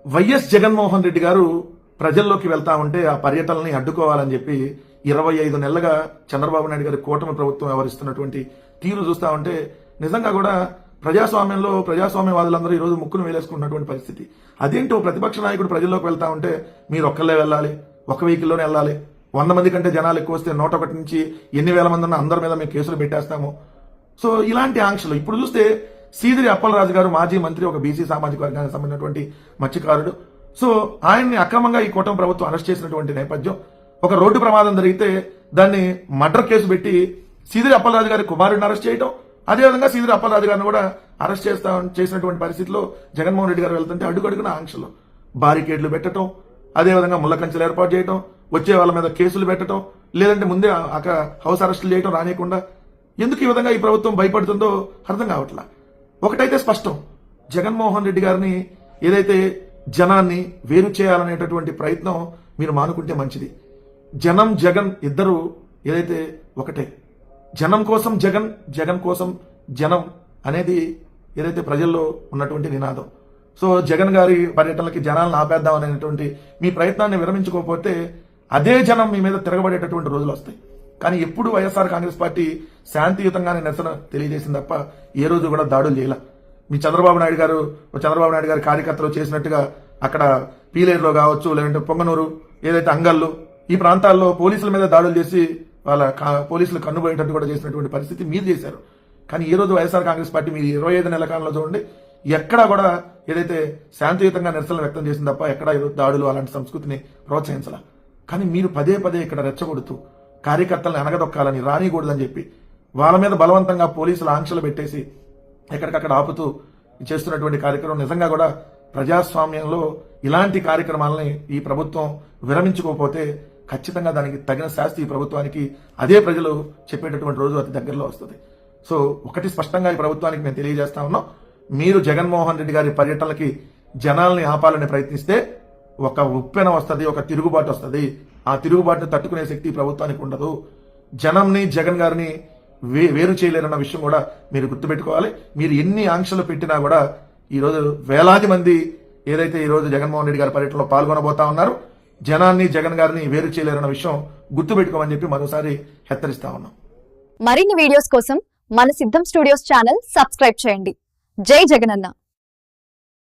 YS Jaganmohan Reddy గారు ప్రజల్లోకి వెళ్తా ఉంటే ఆ పర్యటనల్ని అడ్డుకోవాలని చెప్పి 25 నెలలుగా చంద్రబాబు నాయుడు గారి కూటమి ప్రభుత్వం వ్యవహరిస్తున్నటువంటి తీరు చూస్తా ఉంటే నిజంగా కూడా ప్రజాస్వామ్యంలో ప్రజాస్వామ్యవాదులందరూ ఈరోజు ముక్కును వేలేసుకుంటున్నటువంటి పరిస్థితి. అదేంటో ప్రతిపక్ష నాయకుడు ప్రజల్లోకి వెళ్తా ఉంటే మీరు ఒక్కళ్ళే వెళ్ళాలి, ఒక వెహికల్లోనే వెళ్ళాలి, 100 మంది కంటే జనాలు ఎక్కువ వస్తే 101 నుంచి ఎన్ని వేల మంది ఉన్న అందరి మీద మేము కేసులు పెట్టేస్తాము. సో ఇలాంటి ఆంక్షలు ఇప్పుడు చూస్తే సీదిరి అప్పలరాజు గారు మాజీ మంత్రి, ఒక బీసీ సామాజిక వర్గానికి సంబంధించినటువంటి మత్స్యకారుడు. సో ఆయన్ని అక్రమంగా ఈ కూటమి ప్రభుత్వం అరెస్ట్ చేసినటువంటి నేపథ్యం, ఒక రోడ్డు ప్రమాదం జరిగితే దాన్ని మర్డర్ కేసు పెట్టి సీదిరి అప్పలరాజు గారి కుమారుడిని అరెస్ట్ చేయడం, అదేవిధంగా సీదిరి అప్పలరాజు గారిని కూడా అరెస్ట్ చేసినటువంటి పరిస్థితిలో జగన్మోహన్ రెడ్డి గారు వెళ్తుంటే అడుగడుగున ఆంక్షలు, బారికేడ్లు పెట్టడం, అదేవిధంగా ముళ్ళ కంచెలు ఏర్పాటు చేయడం, వచ్చే వాళ్ళ మీద కేసులు పెట్టడం, లేదంటే ముందే హౌస్ అరెస్టులు చేయడం రానియకుండా. ఎందుకు ఈ విధంగా ఈ ప్రభుత్వం భయపడుతుందో అర్థం కావట్లా. ఒకటైతే స్పష్టం, జగన్మోహన్ రెడ్డి గారిని ఏదైతే జనాన్ని వేరు చేయాలనేటటువంటి ప్రయత్నం మీరు మానుకుంటే మంచిది. జనం జగన్ ఇద్దరు ఏదైతే ఒకటే, జనం కోసం జగన్, జగన్ కోసం జనం అనేది ఏదైతే ప్రజల్లో ఉన్నటువంటి నినాదం. సో జగన్ గారి పర్యటనలకి జనాలను ఆపేద్దాం అనేటువంటి మీ ప్రయత్నాన్ని విరమించుకోకపోతే అదే జనం మీ మీద తిరగబడేటటువంటి రోజులు వస్తాయి. కానీ ఎప్పుడు వైఎస్ఆర్ కాంగ్రెస్ పార్టీ శాంతియుతంగానే నిరసన తెలియజేసింది తప్ప ఏ రోజు కూడా దాడులు చేయాల. మీ చంద్రబాబు నాయుడు గారి కార్యకర్తలు చేసినట్టుగా అక్కడ పీలేరులో కావచ్చు, లేదంటే పొంగనూరు, ఏదైతే అంగళ్ళు, ఈ ప్రాంతాల్లో పోలీసుల మీద దాడులు చేసి వాళ్ళ పోలీసులు కన్నుపోయేటట్టు కూడా చేసినటువంటి పరిస్థితి మీరు చేశారు. కానీ ఈ రోజు వైఎస్ఆర్ కాంగ్రెస్ పార్టీ మీరు 25 నెలల కాలంలో చూడండి, ఎక్కడా కూడా ఏదైతే శాంతియుతంగా నిరసనలు వ్యక్తం చేసింది తప్ప ఎక్కడా దాడులు అలాంటి సంస్కృతిని ప్రోత్సహించాల. కానీ మీరు పదే పదే ఇక్కడ రెచ్చగొడుతూ కార్యకర్తలను అనగదొక్కాలని, రానికూడదని చెప్పి వాళ్ళ మీద బలవంతంగా పోలీసులు ఆంక్షలు పెట్టేసి ఎక్కడికక్కడ ఆపుతూ చేస్తున్నటువంటి కార్యక్రమం నిజంగా కూడా ప్రజాస్వామ్యంలో ఇలాంటి కార్యక్రమాలని ఈ ప్రభుత్వం విరమించుకోకపోతే ఖచ్చితంగా దానికి తగిన శాస్తి ఈ ప్రభుత్వానికి అదే ప్రజలు చెప్పేటటువంటి రోజు అతి దగ్గరలో వస్తుంది. సో ఒకటి స్పష్టంగా ఈ ప్రభుత్వానికి మేము తెలియజేస్తా ఉన్నాం, మీరు జగన్మోహన్ రెడ్డి గారి పర్యటనలకి జనాల్ని ఆపాలని ప్రయత్నిస్తే ఒక ఉప్పెన వస్తుంది, ఒక తిరుగుబాటు వస్తుంది. ఆ తిరుగుబాటును తట్టుకునే శక్తి ఈ ప్రభుత్వానికి ఉండదు. జనంని జగన్ గారిని వేరు చేయలేరన్న విషయం కూడా మీరు గుర్తుపెట్టుకోవాలి. మీరు ఎన్ని ఆంక్షలు పెట్టినా కూడా ఈరోజు వేలాది మంది ఏదైతే ఈరోజు జగన్మోహన్ రెడ్డి గారి పర్యటనలో పాల్గొనబోతా ఉన్నారు, జనాన్ని జగన్ గారిని వేరు చేయలేరన్న విషయం గుర్తుపెట్టుకోమని చెప్పి మరోసారి హెచ్చరిస్తా ఉన్నాం. మరిన్ని వీడియోస్ కోసం మన సిద్ధం స్టూడియోస్ ఛానల్ సబ్స్క్రైబ్ చేయండి. జై జగనన్న.